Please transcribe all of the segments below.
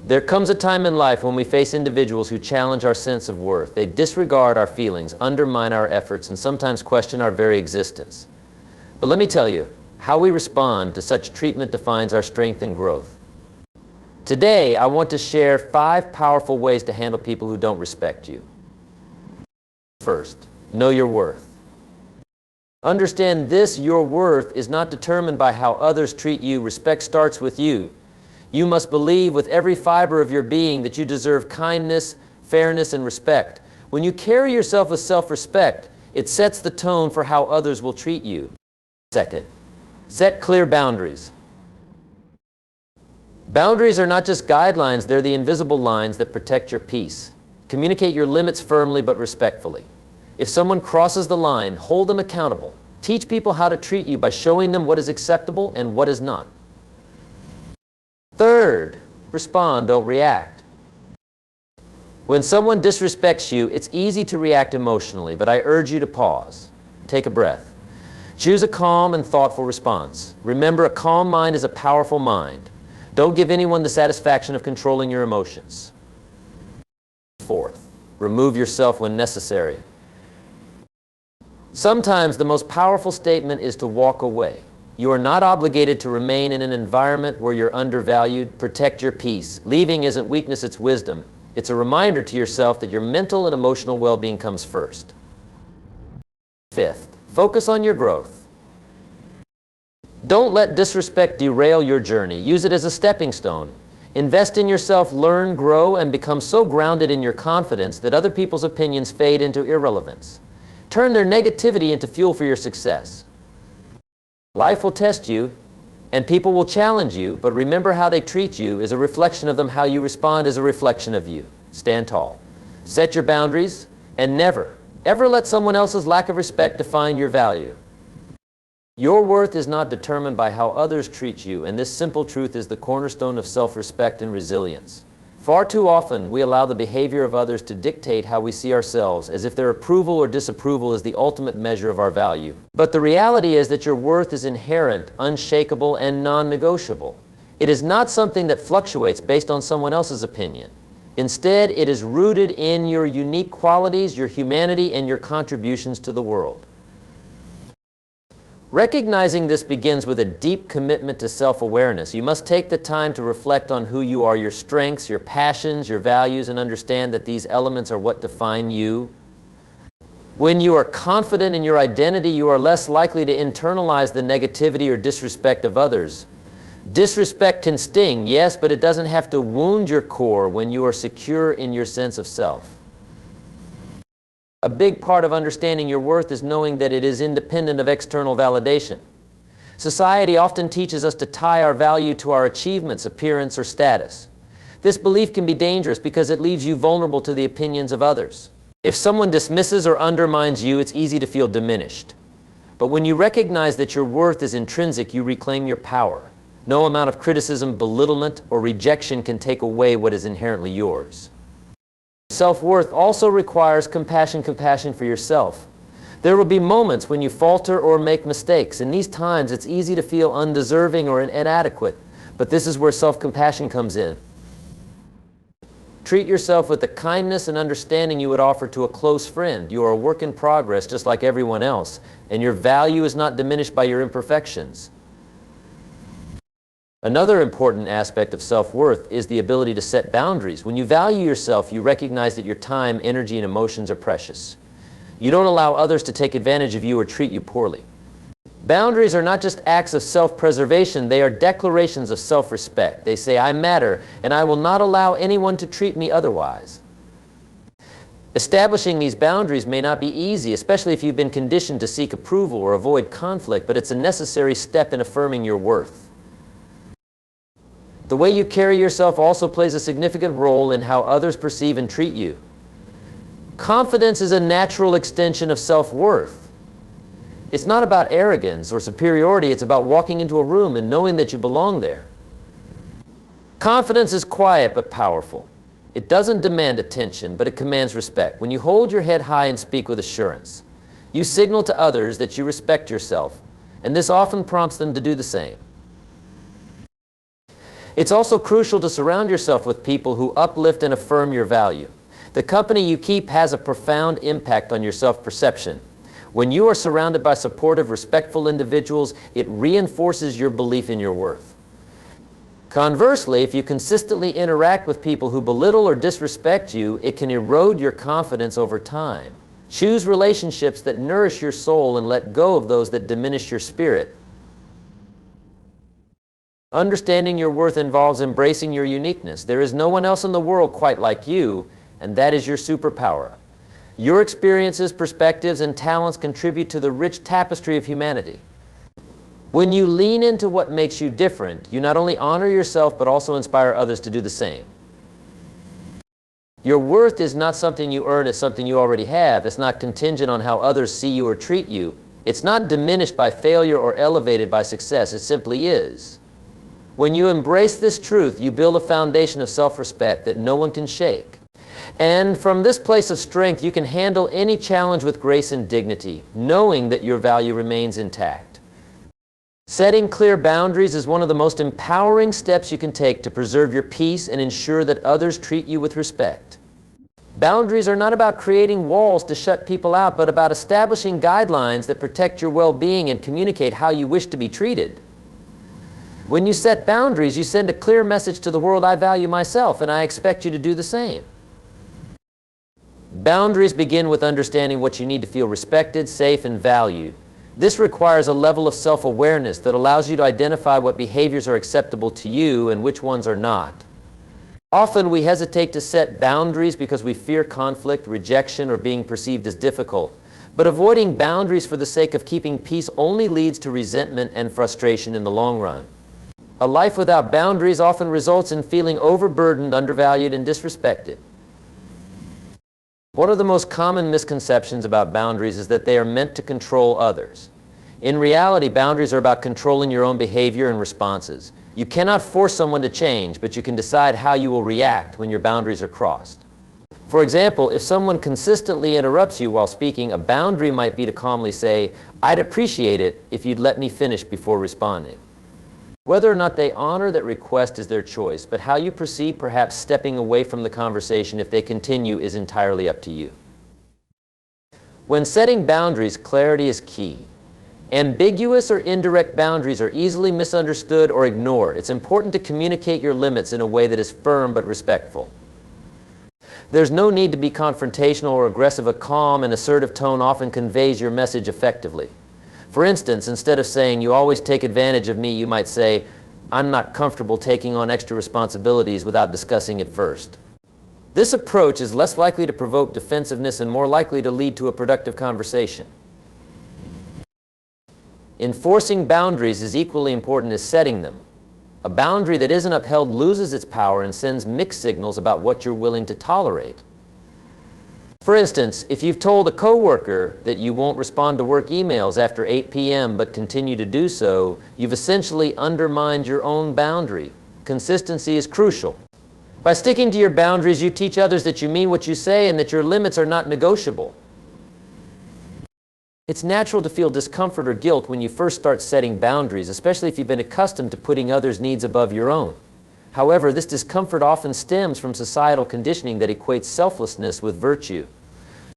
There comes a time in life when we face individuals who challenge our sense of worth. They disregard our feelings, undermine our efforts, and sometimes question our very existence. But let me tell you, how we respond to such treatment defines our strength and growth. Today, I want to share 5 powerful ways to handle people who don't respect you. First, know your worth. Understand this: your worth is not determined by how others treat you. Respect starts with you. You must believe with every fiber of your being that you deserve kindness, fairness, and respect. When you carry yourself with self-respect, it sets the tone for how others will treat you. Second, set clear boundaries. Boundaries are not just guidelines, they're the invisible lines that protect your peace. Communicate your limits firmly but respectfully. If someone crosses the line, hold them accountable. Teach people how to treat you by showing them what is acceptable and what is not. Third, respond, don't react. When someone disrespects you, it's easy to react emotionally, but I urge you to pause. Take a breath. Choose a calm and thoughtful response. Remember, a calm mind is a powerful mind. Don't give anyone the satisfaction of controlling your emotions. Fourth, remove yourself when necessary. Sometimes the most powerful statement is to walk away. You are not obligated to remain in an environment where you're undervalued. Protect your peace. Leaving isn't weakness, it's wisdom. It's a reminder to yourself that your mental and emotional well-being comes first. Fifth, focus on your growth. Don't let disrespect derail your journey. Use it as a stepping stone. Invest in yourself, learn, grow, and become so grounded in your confidence that other people's opinions fade into irrelevance. Turn their negativity into fuel for your success. Life will test you, and people will challenge you, but remember, how they treat you is a reflection of them. How you respond is a reflection of you. Stand tall. Set your boundaries, and never, ever let someone else's lack of respect define your value. Your worth is not determined by how others treat you, and this simple truth is the cornerstone of self-respect and resilience. Far too often, we allow the behavior of others to dictate how we see ourselves, as if their approval or disapproval is the ultimate measure of our value. But the reality is that your worth is inherent, unshakable, and non-negotiable. It is not something that fluctuates based on someone else's opinion. Instead, it is rooted in your unique qualities, your humanity, and your contributions to the world. Recognizing this begins with a deep commitment to self-awareness. You must take the time to reflect on who you are, your strengths, your passions, your values, and understand that these elements are what define you. When you are confident in your identity, you are less likely to internalize the negativity or disrespect of others. Disrespect can sting, yes, but it doesn't have to wound your core when you are secure in your sense of self. A big part of understanding your worth is knowing that it is independent of external validation. Society often teaches us to tie our value to our achievements, appearance, or status. This belief can be dangerous because it leaves you vulnerable to the opinions of others. If someone dismisses or undermines you, it's easy to feel diminished. But when you recognize that your worth is intrinsic, you reclaim your power. No amount of criticism, belittlement, or rejection can take away what is inherently yours. Self-worth also requires compassion for yourself. There will be moments when you falter or make mistakes. In these times, it's easy to feel undeserving or inadequate, but this is where self-compassion comes in. Treat yourself with the kindness and understanding you would offer to a close friend. You are a work in progress just like everyone else, and your value is not diminished by your imperfections. Another important aspect of self-worth is the ability to set boundaries. When you value yourself, you recognize that your time, energy, and emotions are precious. You don't allow others to take advantage of you or treat you poorly. Boundaries are not just acts of self-preservation, they are declarations of self-respect. They say, I matter, and I will not allow anyone to treat me otherwise. Establishing these boundaries may not be easy, especially if you've been conditioned to seek approval or avoid conflict, but it's a necessary step in affirming your worth. The way you carry yourself also plays a significant role in how others perceive and treat you. Confidence is a natural extension of self-worth. It's not about arrogance or superiority, it's about walking into a room and knowing that you belong there. Confidence is quiet but powerful. It doesn't demand attention, but it commands respect. When you hold your head high and speak with assurance, you signal to others that you respect yourself, and this often prompts them to do the same. It's also crucial to surround yourself with people who uplift and affirm your value. The company you keep has a profound impact on your self-perception. When you are surrounded by supportive, respectful individuals, it reinforces your belief in your worth. Conversely, if you consistently interact with people who belittle or disrespect you, it can erode your confidence over time. Choose relationships that nourish your soul and let go of those that diminish your spirit. Understanding your worth involves embracing your uniqueness. There is no one else in the world quite like you, and that is your superpower. Your experiences, perspectives, and talents contribute to the rich tapestry of humanity. When you lean into what makes you different, you not only honor yourself but also inspire others to do the same. Your worth is not something you earn, it's something you already have. It's not contingent on how others see you or treat you. It's not diminished by failure or elevated by success. It simply is. When you embrace this truth, you build a foundation of self-respect that no one can shake. And from this place of strength, you can handle any challenge with grace and dignity, knowing that your value remains intact. Setting clear boundaries is one of the most empowering steps you can take to preserve your peace and ensure that others treat you with respect. Boundaries are not about creating walls to shut people out, but about establishing guidelines that protect your well-being and communicate how you wish to be treated. When you set boundaries, you send a clear message to the world: I value myself, and I expect you to do the same. Boundaries begin with understanding what you need to feel respected, safe, and valued. This requires a level of self-awareness that allows you to identify what behaviors are acceptable to you and which ones are not. Often we hesitate to set boundaries because we fear conflict, rejection, or being perceived as difficult. But avoiding boundaries for the sake of keeping peace only leads to resentment and frustration in the long run. A life without boundaries often results in feeling overburdened, undervalued, and disrespected. One of the most common misconceptions about boundaries is that they are meant to control others. In reality, boundaries are about controlling your own behavior and responses. You cannot force someone to change, but you can decide how you will react when your boundaries are crossed. For example, if someone consistently interrupts you while speaking, a boundary might be to calmly say, "I'd appreciate it if you'd let me finish before responding." Whether or not they honor that request is their choice, but how you proceed, perhaps stepping away from the conversation if they continue, is entirely up to you. When setting boundaries, clarity is key. Ambiguous or indirect boundaries are easily misunderstood or ignored. It's important to communicate your limits in a way that is firm but respectful. There's no need to be confrontational or aggressive. A calm and assertive tone often conveys your message effectively. For instance, instead of saying, "You always take advantage of me," you might say, "I'm not comfortable taking on extra responsibilities without discussing it first." This approach is less likely to provoke defensiveness and more likely to lead to a productive conversation. Enforcing boundaries is equally important as setting them. A boundary that isn't upheld loses its power and sends mixed signals about what you're willing to tolerate. For instance, if you've told a coworker that you won't respond to work emails after 8 p.m. but continue to do so, you've essentially undermined your own boundary. Consistency is crucial. By sticking to your boundaries, you teach others that you mean what you say and that your limits are not negotiable. It's natural to feel discomfort or guilt when you first start setting boundaries, especially if you've been accustomed to putting others' needs above your own. However, this discomfort often stems from societal conditioning that equates selflessness with virtue.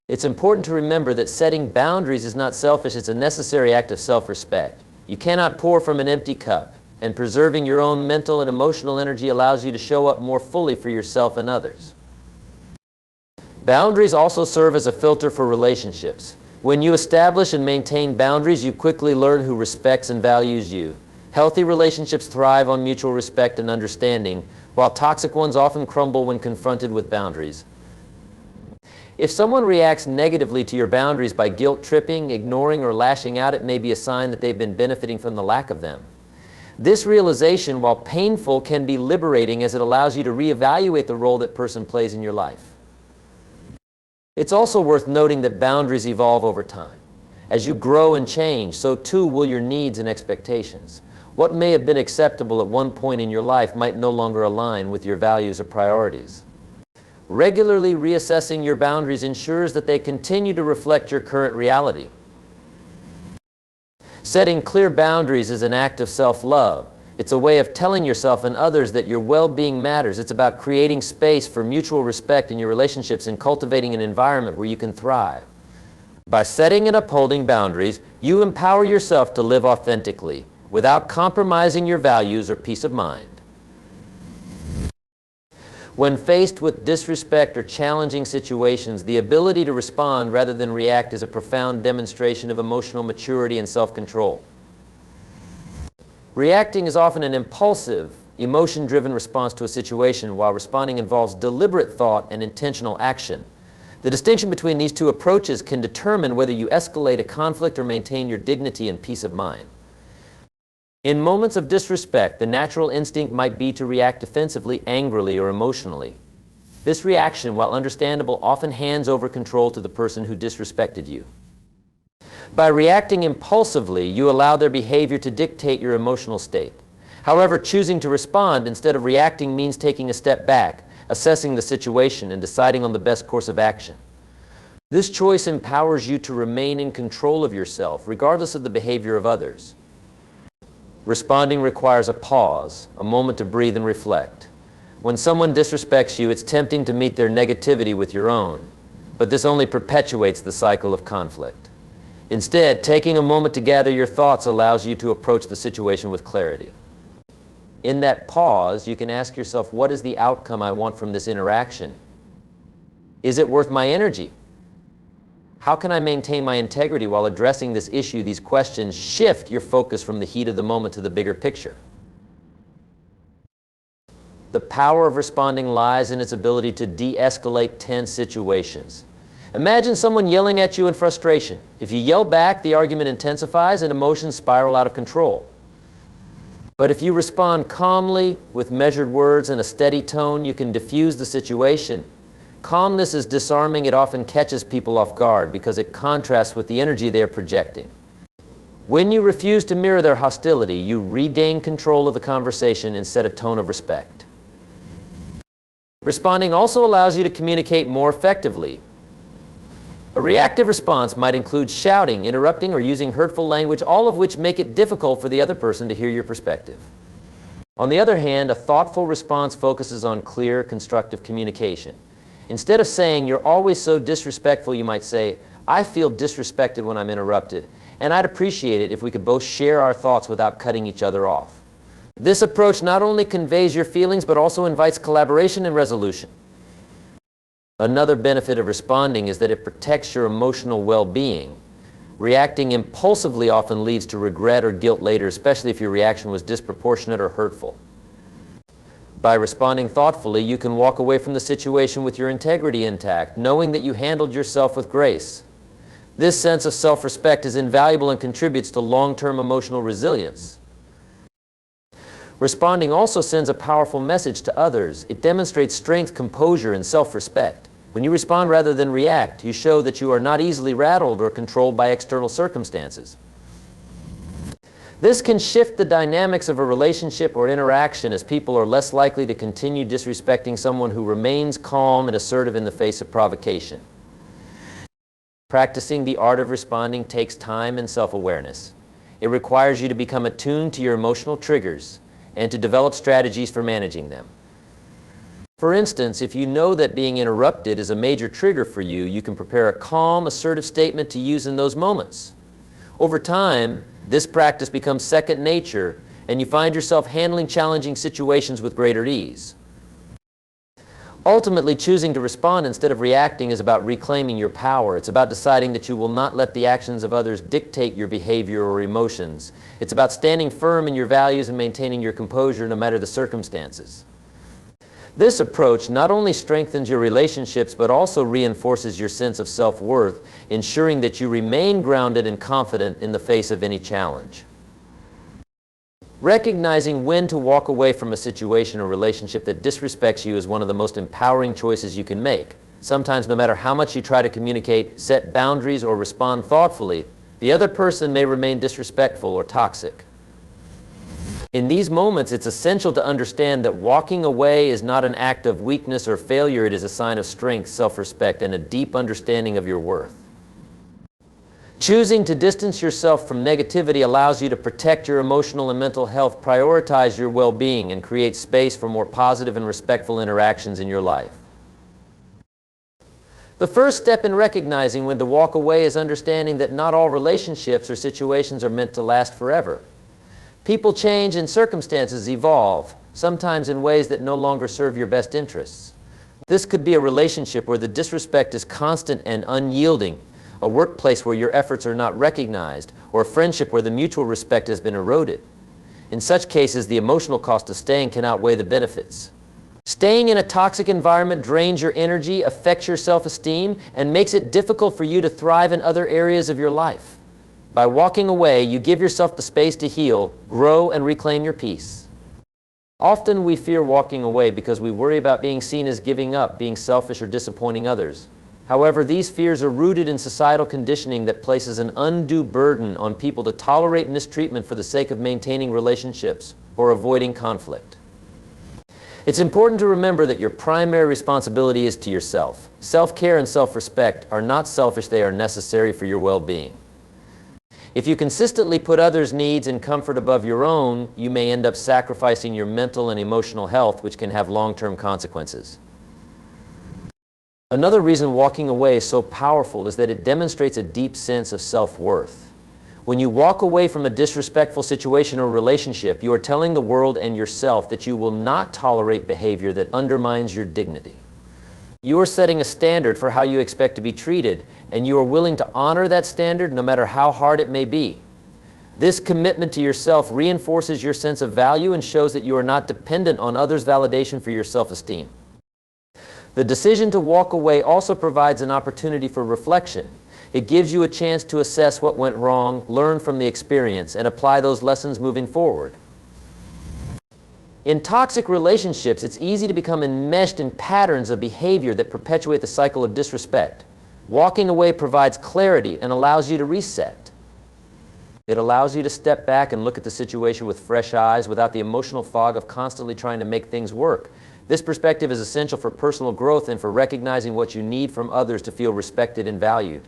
It's important to remember that setting boundaries is not selfish, it's a necessary act of self-respect. You cannot pour from an empty cup, and preserving your own mental and emotional energy allows you to show up more fully for yourself and others. Boundaries also serve as a filter for relationships. When you establish and maintain boundaries, you quickly learn who respects and values you. Healthy relationships thrive on mutual respect and understanding, while toxic ones often crumble when confronted with boundaries. If someone reacts negatively to your boundaries by guilt-tripping, ignoring, or lashing out, it may be a sign that they've been benefiting from the lack of them. This realization, while painful, can be liberating as it allows you to reevaluate the role that person plays in your life. It's also worth noting that boundaries evolve over time. As you grow and change, so too will your needs and expectations. What may have been acceptable at one point in your life might no longer align with your values or priorities. Regularly reassessing your boundaries ensures that they continue to reflect your current reality. Setting clear boundaries is an act of self-love. It's a way of telling yourself and others that your well-being matters. It's about creating space for mutual respect in your relationships and cultivating an environment where you can thrive. By setting and upholding boundaries, you empower yourself to live authentically without compromising your values or peace of mind. When faced with disrespect or challenging situations, the ability to respond rather than react is a profound demonstration of emotional maturity and self-control. Reacting is often an impulsive, emotion-driven response to a situation, while responding involves deliberate thought and intentional action. The distinction between these two approaches can determine whether you escalate a conflict or maintain your dignity and peace of mind. In moments of disrespect, the natural instinct might be to react defensively, angrily, or emotionally. This reaction, while understandable, often hands over control to the person who disrespected you. By reacting impulsively, you allow their behavior to dictate your emotional state. However, choosing to respond instead of reacting means taking a step back, assessing the situation, and deciding on the best course of action. This choice empowers you to remain in control of yourself, regardless of the behavior of others. Responding requires a pause, a moment to breathe and reflect. When someone disrespects you, it's tempting to meet their negativity with your own, but this only perpetuates the cycle of conflict. Instead, taking a moment to gather your thoughts allows you to approach the situation with clarity. In that pause, you can ask yourself, what is the outcome I want from this interaction? Is it worth my energy? How can I maintain my integrity while addressing this issue? These questions shift your focus from the heat of the moment to the bigger picture. The power of responding lies in its ability to de-escalate tense situations. Imagine someone yelling at you in frustration. If you yell back, the argument intensifies and emotions spiral out of control. But if you respond calmly, with measured words and a steady tone, you can diffuse the situation. Calmness is disarming. It often catches people off guard because it contrasts with the energy they are projecting. When you refuse to mirror their hostility, you regain control of the conversation and set a tone of respect. Responding also allows you to communicate more effectively. A reactive response might include shouting, interrupting, or using hurtful language, all of which make it difficult for the other person to hear your perspective. On the other hand, a thoughtful response focuses on clear, constructive communication. Instead of saying, "You're always so disrespectful," you might say, "I feel disrespected when I'm interrupted, and I'd appreciate it if we could both share our thoughts without cutting each other off." This approach not only conveys your feelings, but also invites collaboration and resolution. Another benefit of responding is that it protects your emotional well-being. Reacting impulsively often leads to regret or guilt later, especially if your reaction was disproportionate or hurtful. By responding thoughtfully, you can walk away from the situation with your integrity intact, knowing that you handled yourself with grace. This sense of self-respect is invaluable and contributes to long-term emotional resilience. Responding also sends a powerful message to others. It demonstrates strength, composure, and self-respect. When you respond rather than react, you show that you are not easily rattled or controlled by external circumstances. This can shift the dynamics of a relationship or interaction, as people are less likely to continue disrespecting someone who remains calm and assertive in the face of provocation. Practicing the art of responding takes time and self-awareness. It requires you to become attuned to your emotional triggers and to develop strategies for managing them. For instance, if you know that being interrupted is a major trigger for you, you can prepare a calm, assertive statement to use in those moments. Over time, this practice becomes second nature, and you find yourself handling challenging situations with greater ease. Ultimately, choosing to respond instead of reacting is about reclaiming your power. It's about deciding that you will not let the actions of others dictate your behavior or emotions. It's about standing firm in your values and maintaining your composure no matter the circumstances. This approach not only strengthens your relationships, but also reinforces your sense of self-worth, ensuring that you remain grounded and confident in the face of any challenge. Recognizing when to walk away from a situation or relationship that disrespects you is one of the most empowering choices you can make. Sometimes, no matter how much you try to communicate, set boundaries, or respond thoughtfully, the other person may remain disrespectful or toxic. In these moments, it's essential to understand that walking away is not an act of weakness or failure. It is a sign of strength, self-respect, and a deep understanding of your worth. Choosing to distance yourself from negativity allows you to protect your emotional and mental health, prioritize your well-being, and create space for more positive and respectful interactions in your life. The first step in recognizing when to walk away is understanding that not all relationships or situations are meant to last forever. People change and circumstances evolve, sometimes in ways that no longer serve your best interests. This could be a relationship where the disrespect is constant and unyielding, a workplace where your efforts are not recognized, or a friendship where the mutual respect has been eroded. In such cases, the emotional cost of staying can outweigh the benefits. Staying in a toxic environment drains your energy, affects your self-esteem, and makes it difficult for you to thrive in other areas of your life. By walking away, you give yourself the space to heal, grow, and reclaim your peace. Often we fear walking away because we worry about being seen as giving up, being selfish, or disappointing others. However, these fears are rooted in societal conditioning that places an undue burden on people to tolerate mistreatment for the sake of maintaining relationships or avoiding conflict. It's important to remember that your primary responsibility is to yourself. Self-care and self-respect are not selfish, they are necessary for your well-being. If you consistently put others' needs and comfort above your own, you may end up sacrificing your mental and emotional health, which can have long-term consequences. Another reason walking away is so powerful is that it demonstrates a deep sense of self-worth. When you walk away from a disrespectful situation or relationship, you are telling the world and yourself that you will not tolerate behavior that undermines your dignity. You are setting a standard for how you expect to be treated, and you are willing to honor that standard no matter how hard it may be. This commitment to yourself reinforces your sense of value and shows that you are not dependent on others' validation for your self-esteem. The decision to walk away also provides an opportunity for reflection. It gives you a chance to assess what went wrong, learn from the experience, and apply those lessons moving forward. In toxic relationships, it's easy to become enmeshed in patterns of behavior that perpetuate the cycle of disrespect. Walking away provides clarity and allows you to reset. It allows you to step back and look at the situation with fresh eyes without the emotional fog of constantly trying to make things work. This perspective is essential for personal growth and for recognizing what you need from others to feel respected and valued.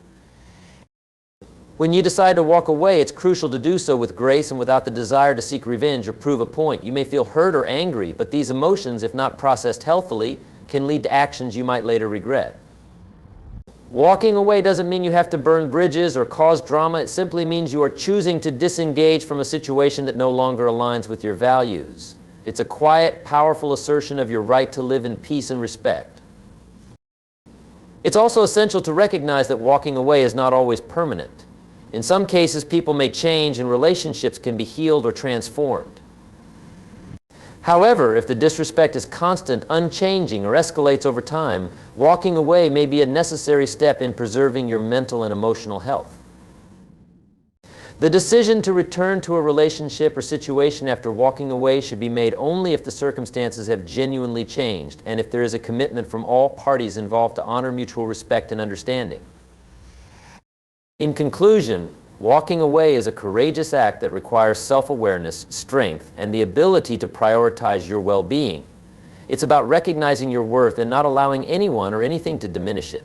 When you decide to walk away, it's crucial to do so with grace and without the desire to seek revenge or prove a point. You may feel hurt or angry, but these emotions, if not processed healthily, can lead to actions you might later regret. Walking away doesn't mean you have to burn bridges or cause drama. It simply means you are choosing to disengage from a situation that no longer aligns with your values. It's a quiet, powerful assertion of your right to live in peace and respect. It's also essential to recognize that walking away is not always permanent. In some cases, people may change and relationships can be healed or transformed. However, if the disrespect is constant, unchanging, or escalates over time, walking away may be a necessary step in preserving your mental and emotional health. The decision to return to a relationship or situation after walking away should be made only if the circumstances have genuinely changed and if there is a commitment from all parties involved to honor mutual respect and understanding. In conclusion, walking away is a courageous act that requires self-awareness, strength, and the ability to prioritize your well-being. It's about recognizing your worth and not allowing anyone or anything to diminish it.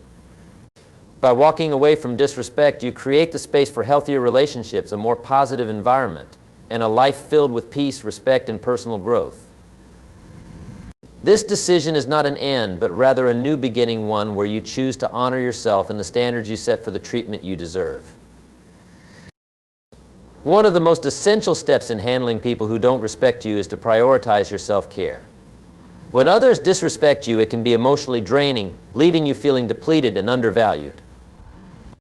By walking away from disrespect, you create the space for healthier relationships, a more positive environment, and a life filled with peace, respect, and personal growth. This decision is not an end, but rather a new beginning, one where you choose to honor yourself and the standards you set for the treatment you deserve. One of the most essential steps in handling people who don't respect you is to prioritize your self-care. When others disrespect you, it can be emotionally draining, leaving you feeling depleted and undervalued.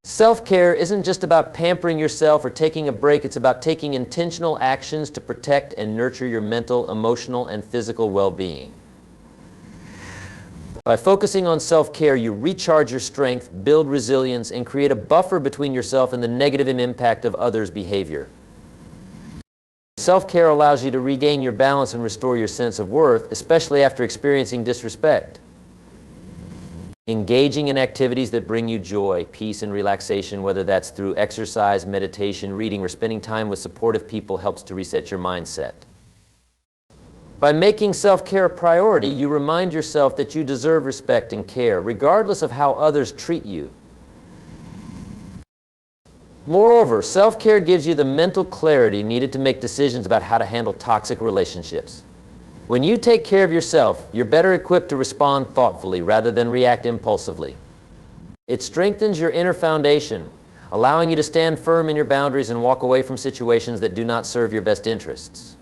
Self-care isn't just about pampering yourself or taking a break, it's about taking intentional actions to protect and nurture your mental, emotional, and physical well-being. By focusing on self-care, you recharge your strength, build resilience, and create a buffer between yourself and the negative impact of others' behavior. Self-care allows you to regain your balance and restore your sense of worth, especially after experiencing disrespect. Engaging in activities that bring you joy, peace, and relaxation, whether that's through exercise, meditation, reading, or spending time with supportive people, helps to reset your mindset. By making self-care a priority, you remind yourself that you deserve respect and care, regardless of how others treat you. Moreover, self-care gives you the mental clarity needed to make decisions about how to handle toxic relationships. When you take care of yourself, you're better equipped to respond thoughtfully rather than react impulsively. It strengthens your inner foundation, allowing you to stand firm in your boundaries and walk away from situations that do not serve your best interests.